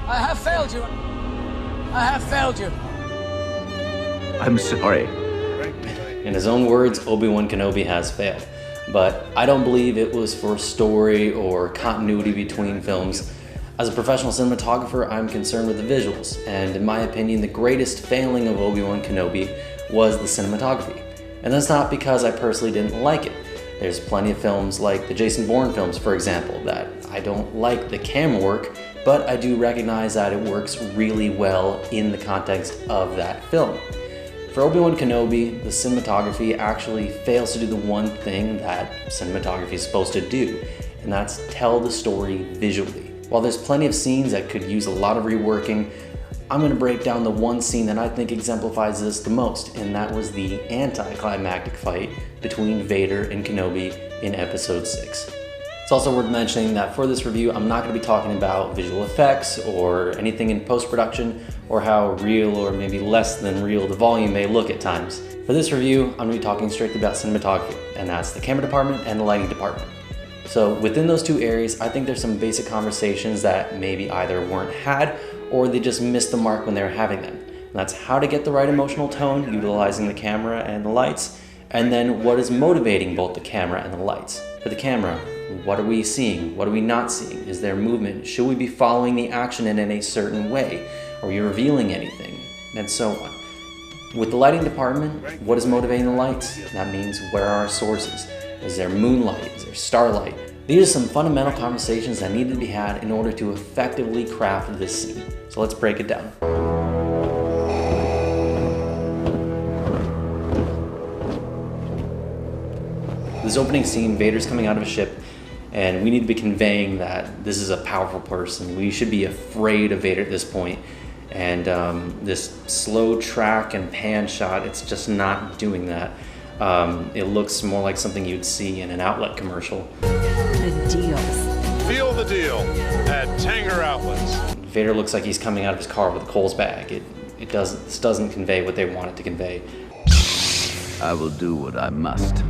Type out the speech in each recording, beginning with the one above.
I have failed you. I have failed you. I'm sorry. In his own words, Obi Wan Kenobi has failed. But I don't believe it was for story or continuity between films. As a professional cinematographer, I'm concerned with the visuals, and in my opinion, the greatest failing of Obi Wan Kenobi was the cinematography. And that's not because I personally didn't like it. There's plenty of films like the Jason Bourne films, for example, that I don't like the camera work, but I do recognize that it works really well in the context of that film. For Obi Wan Kenobi, the cinematography actually fails to do the one thing that cinematography is supposed to do, and that's tell the story visually. While there's plenty of scenes that could use a lot of reworking, I'm going to break down the one scene that I think exemplifies this the most, and that was the anticlimactic fight between Vader and Kenobi in Episode 6. It's also worth mentioning that for this review, I'm not going to be talking about visual effects or anything in post-production or how real or maybe less than real the volume may look at times. For this review, I'm going to be talking strictly about cinematography, and that's the camera department and the lighting department. So within those two areas, I think there's some basic conversations that maybe either weren't had or they just missed the mark when they were having them. And that's how to get the right emotional tone utilizing the camera and the lights, and then what is motivating both the camera and the lights. For the camera, what are we seeing? What are we not seeing? Is there movement? Should we be following the action in a certain way? Are we revealing anything? And so on. With the lighting department, what is motivating the lights? That means where are our sources? Is there moonlight? Is there starlight? These are some fundamental conversations that need to be had in order to effectively craft this scene. So let's break it down. This opening scene, Vader's coming out of a ship, and we need to be conveying that this is a powerful person. We should be afraid of Vader at this point. And this slow track and pan shot, it's just not doing that. It looks more like something you'd see in an outlet commercial. The deals. Feel the deal at Tanger Outlets. Vader looks like he's coming out of his car with a Kohl's bag. This doesn't convey what they want it to convey. I will do what I must.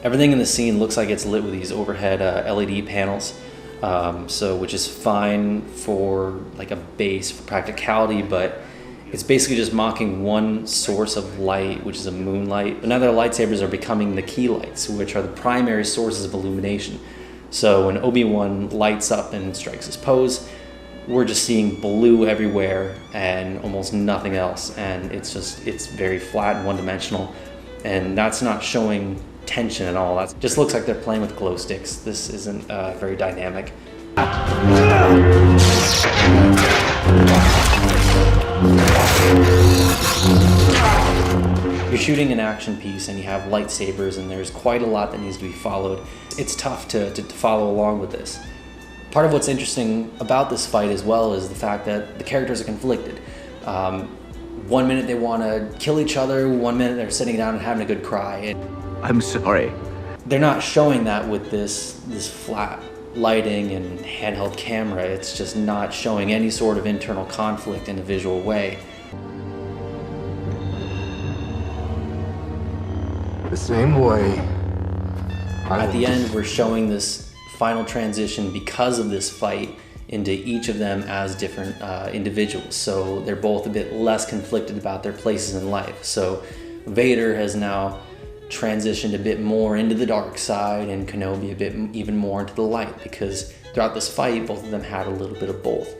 Everything in the scene looks like it's lit with these overhead LED panels, which is fine for like a base for practicality, but it's basically just mocking one source of light, which is a moonlight. But now their lightsabers are becoming the key lights, which are the primary sources of illumination. So when Obi-Wan lights up and strikes his pose, we're just seeing blue everywhere and almost nothing else. And it's very flat and one-dimensional. And that's not showing tension at all. That just looks like they're playing with glow sticks. This isn't very dynamic. You're shooting an action piece and you have lightsabers and there's quite a lot that needs to be followed. It's tough to follow along with this. Part of what's interesting about this fight as well is the fact that the characters are conflicted. 1 minute they want to kill each other, 1 minute they're sitting down and having a good cry. I'm sorry. They're not showing that with this flat lighting and handheld camera. It's just not showing any sort of internal conflict in a visual way. The same way. At the end, we're showing this final transition because of this fight into each of them as different individuals. So they're both a bit less conflicted about their places in life. So Vader has now transitioned a bit more into the dark side and Kenobi a bit even more into the light, because throughout this fight, both of them had a little bit of both.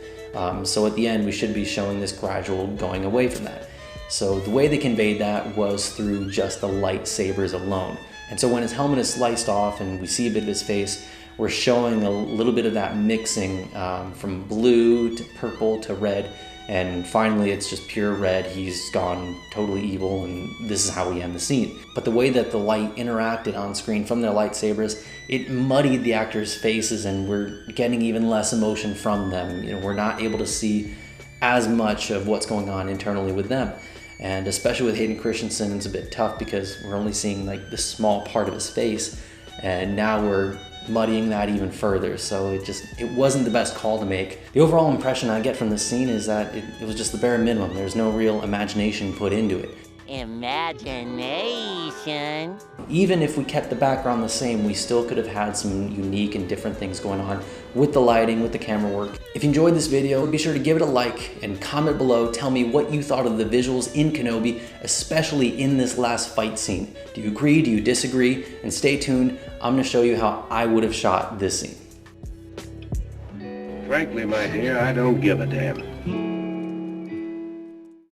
So at the end, we should be showing this gradual going away from that. So the way they conveyed that was through just the lightsabers alone. And so when his helmet is sliced off and we see a bit of his face, we're showing a little bit of that mixing from blue to purple to red, and finally it's just pure red. He's gone totally evil, and this is how we end the scene. But the way that the light interacted on screen from their lightsabers, it muddied the actors' faces, and we're getting even less emotion from them. You know, we're not able to see as much of what's going on internally with them. And especially with Hayden Christensen, it's a bit tough because we're only seeing like this small part of his face, and now we're muddying that even further. So it wasn't the best call to make. The overall impression I get from this scene is that it was just the bare minimum. There's no real imagination put into it. Imagination. Even if we kept the background the same, we still could have had some unique and different things going on with the lighting, with the camera work. If you enjoyed this video, be sure to give it a like and comment below. Tell me what you thought of the visuals in Kenobi, especially in this last fight scene. Do you agree? Do you disagree? And stay tuned. I'm gonna show you how I would have shot this scene. Frankly, my dear, I don't give a damn.